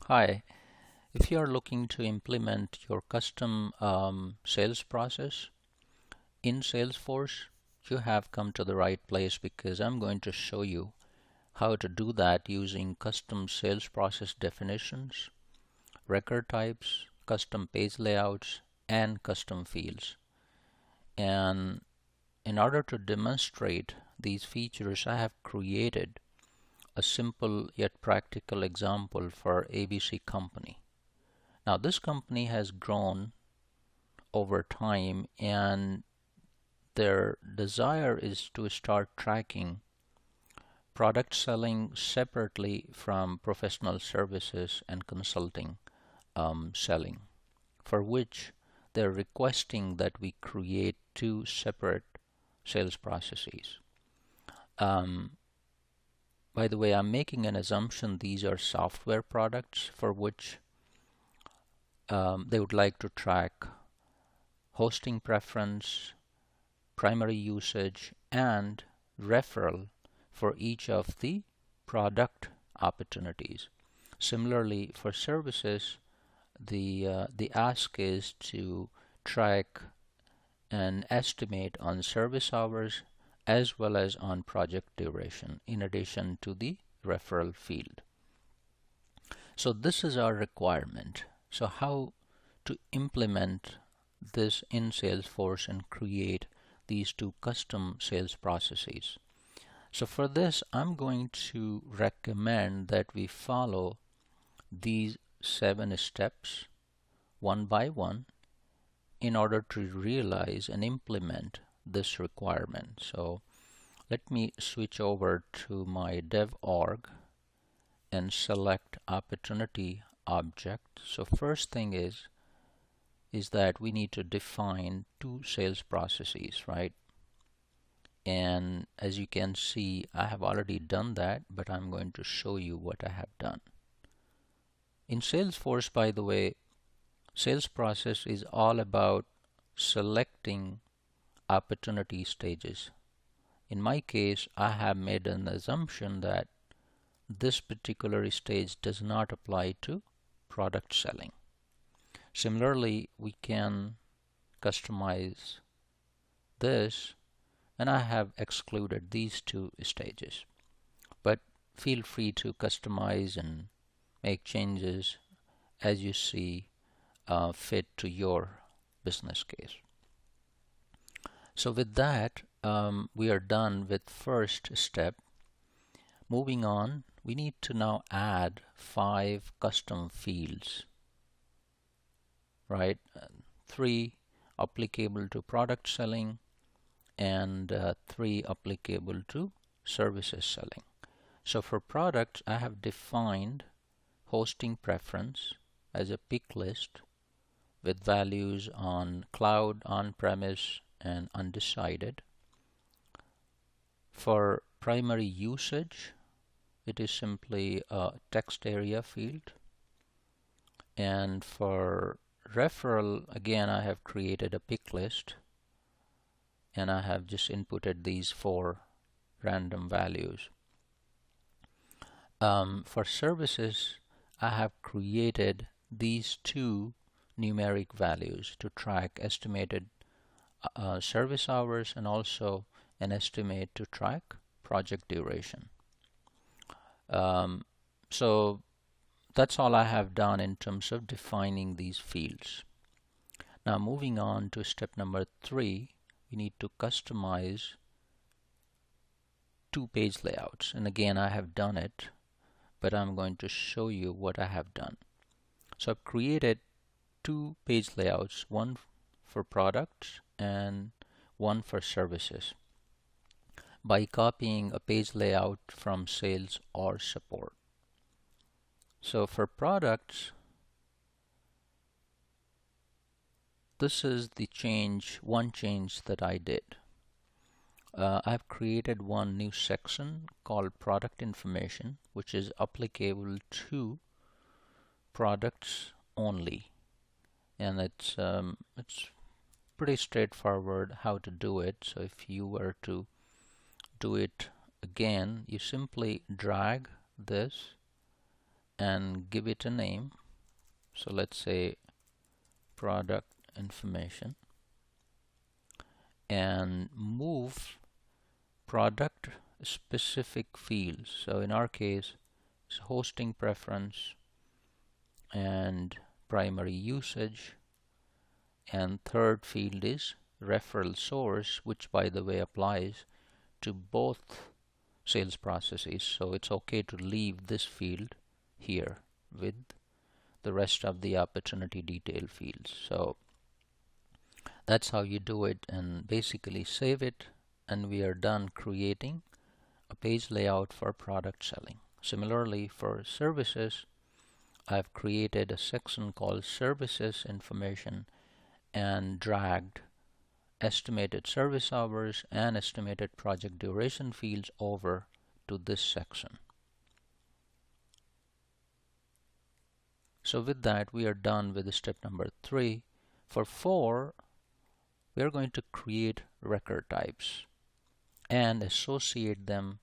Hi, if you are looking to implement your custom sales process in Salesforce, you have come to the right place because I'm going to show you how to do that using custom sales process definitions, record types, custom page layouts, and custom fields. And in order to demonstrate these features, I have created a simple yet practical example for ABC Company. Now, this company has grown over time, and their desire is to start tracking product selling separately from professional services and consulting selling, for which they're requesting that we create two separate sales processes. Um, by the way, I'm making an assumption these are software products for which they would like to track hosting preference, primary usage, and referral for each of the product opportunities. Similarly, for services, the ask is to track an estimate on service hours as well as on project duration, in addition to the referral field. So this is our requirement. So how to implement this in Salesforce and create these two custom sales processes. So for this, I'm going to recommend that we follow these 7 steps one by one in order to realize and implement this requirement. So let me switch over to my dev org and select opportunity object. So first thing is that we need to define two sales processes, right? And as you can see, I have already done that, but I'm going to show you what I have done. In Salesforce, by the way, sales process is all about selecting opportunity stages. In my case, I have made an assumption that this particular stage does not apply to product selling. Similarly, we can customize this, and I have excluded these two stages. But feel free to customize and make changes as you see fit to your business case. So with that, we are done with first step. Moving on, we need to now add 5 custom fields, right? 3 applicable to product selling and 3 applicable to services selling. So for products, I have defined hosting preference as a pick list with values on cloud, on-premise, and undecided. For primary usage, it is simply a text area field. And for referral, again, I have created a pick list, and I have just inputted these 4 random values. For services, I have created these 2 numeric values to track estimated service hours and also an estimate to track project duration. So that's all I have done in terms of defining these fields. Now moving on to step number 3, we need to customize 2 page layouts. And again, I have done it, but I'm going to show you what I have done. So I've created 2 page layouts, one for products and one for services, by copying a page layout from sales or support. So for products, this is the one change that I did. I've created one new section called product information, which is applicable to products only. And it's pretty straightforward how to do it. So if you were to do it again, you simply drag this and give it a name. So let's say product information, and move product specific fields. So in our case, it's hosting preference and primary usage, and third field is referral source, which by the way applies to both sales processes. So it's okay to leave this field here with the rest of the opportunity detail fields. So that's how you do it, and basically save it, and we are done creating a page layout for product selling. Similarly, for services, I've created a section called services information and dragged estimated service hours and estimated project duration fields over to this section. So with that, we are done with step number 3. For 4, we are going to create record types and associate them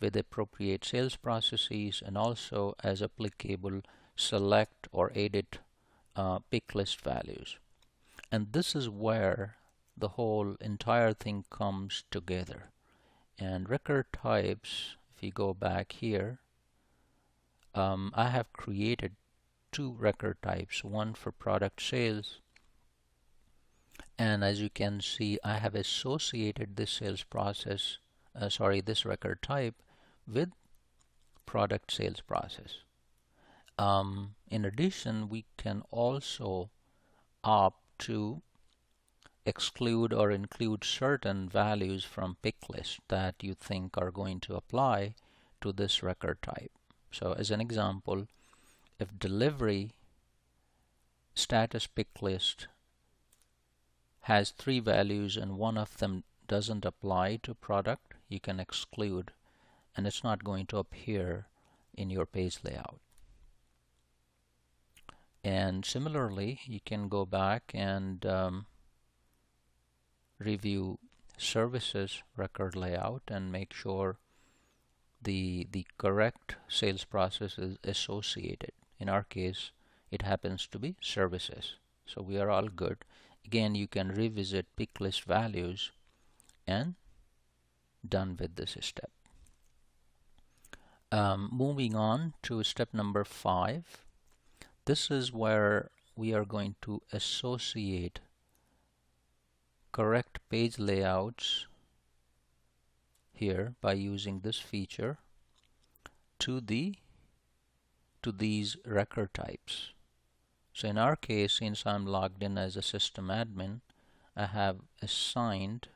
with appropriate sales processes, and also as applicable select or edit pick list values. And this is where the whole entire thing comes together. And record types, if you go back here, I have created 2 record types, one for product sales, and as you can see, I have associated this sales process, this record type with product sales process. In addition, we can also opt to exclude or include certain values from pick list that you think are going to apply to this record type. So as an example, if delivery status pick list has 3 values and one of them doesn't apply to product, you can exclude, and it's not going to appear in your page layout. And similarly, you can go back and review services record layout and make sure the correct sales process is associated. In our case, it happens to be services. So we are all good. Again, you can revisit pick list values and done with this step. Moving on to step number 5. This is where we are going to associate correct page layouts here by using this feature to these record types. So in our case, since I'm logged in as a system admin, I have assigned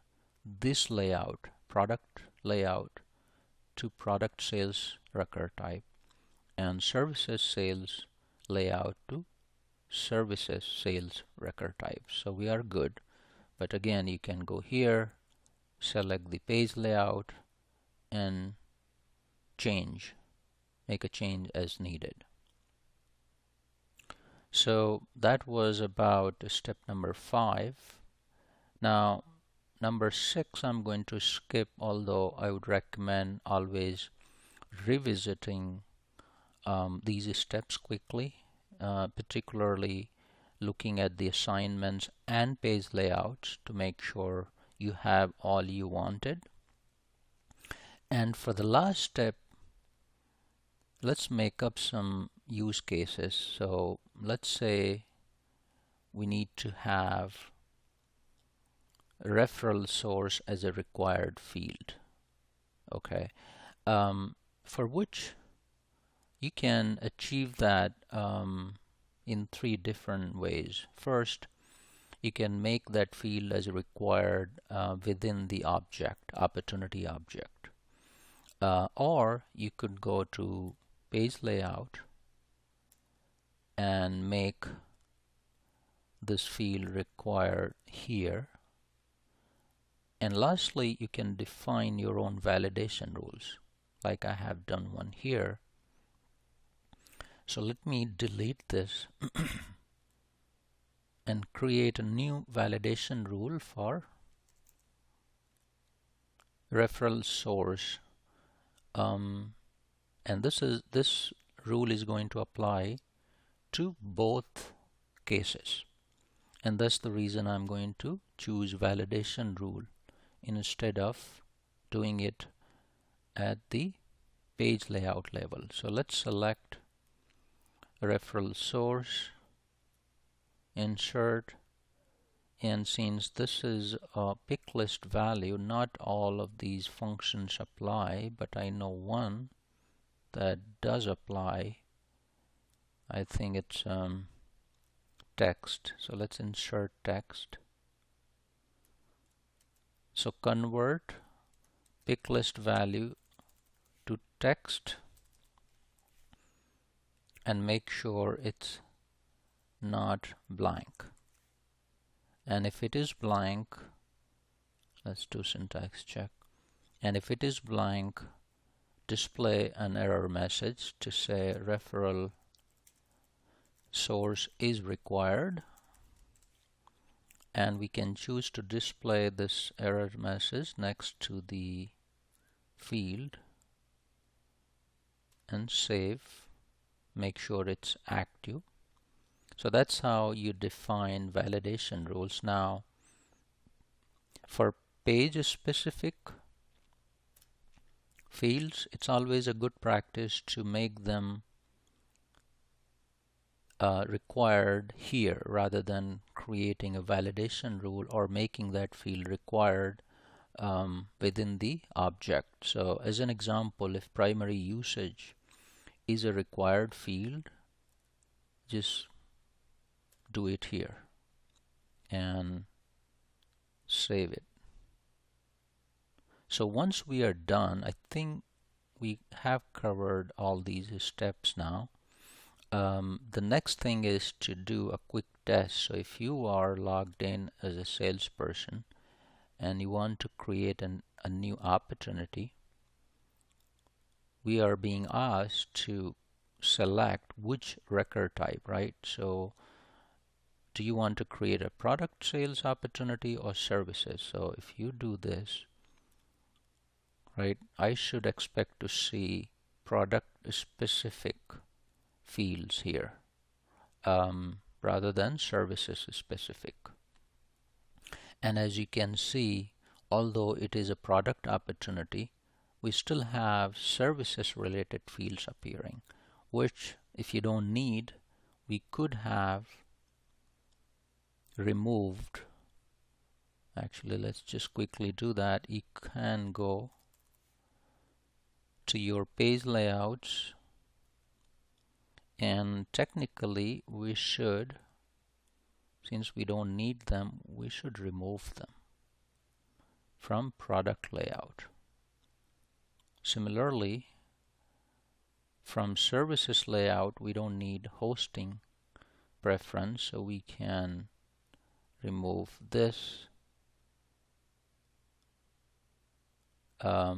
this layout, product layout, to product sales record type, and services sales layout to services sales record type. So we are good. But again, you can go here, select the page layout, and make a change as needed. So that was about step number 5. Now, number 6 I'm going to skip, although I would recommend always revisiting these steps quickly, particularly looking at the assignments and page layouts to make sure you have all you wanted. And for the last step, let's make up some use cases. So let's say we need to have referral source as a required field. Okay, for which you can achieve that in 3 different ways. First, you can make that field as required within the opportunity object. Or you could go to page layout and make this field required here. And lastly, you can define your own validation rules, like I have done one here. So let me delete this and create a new validation rule for referral source. And this rule is going to apply to both cases. And that's the reason I'm going to choose validation rule instead of doing it at the page layout level. So let's select referral source, insert, and since this is a pick list value, not all of these functions apply, but I know one that does apply. I think it's text. So let's insert text. So convert pick list value to text and make sure it's not blank. And if it is blank, let's do syntax check. And if it is blank, display an error message to say referral source is required. And we can choose to display this error message next to the field and save. Make sure it's active. So that's how you define validation rules. Now, for page-specific fields, it's always a good practice to make them required here rather than creating a validation rule or making that field required within the object. So as an example, if primary usage is a required field, just do it here and save it. So once we are done, I think we have covered all these steps now. The next thing is to do a quick test. So if you are logged in as a salesperson and you want to create a new opportunity, we are being asked to select which record type, right? So do you want to create a product sales opportunity or services? So if you do this, right, I should expect to see product specific fields here rather than services specific. And as you can see, although it is a product opportunity, we still have services related fields appearing, which if you don't need, we could have removed. Actually, let's just quickly do that. You can go to your page layouts, and technically we should, since we don't need them, we should remove them from product layout. Similarly, from services layout, we don't need hosting preference, so we can remove this. Where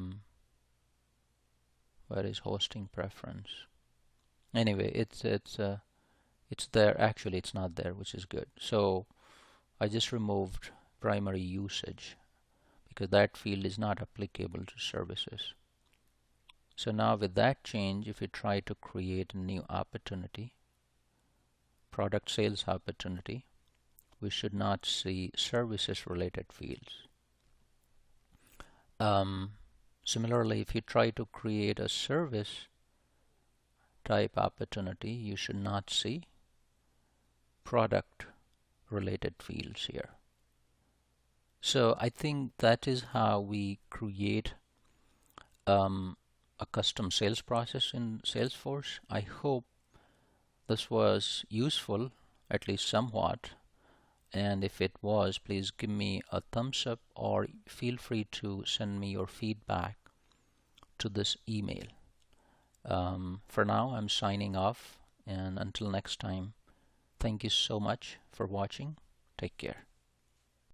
is hosting preference? Anyway, it's there. Actually, it's not there, which is good. So I just removed primary usage because that field is not applicable to services. So now with that change, if we try to create a new opportunity, product sales opportunity, we should not see services related fields. Similarly, if you try to create a service type opportunity, you should not see product related fields here. So I think that is how we create a custom sales process in Salesforce. I hope this was useful, at least somewhat. And if it was, please give me a thumbs up or feel free to send me your feedback to this email. For now, I'm signing off, and until next time, thank you so much for watching. Take care.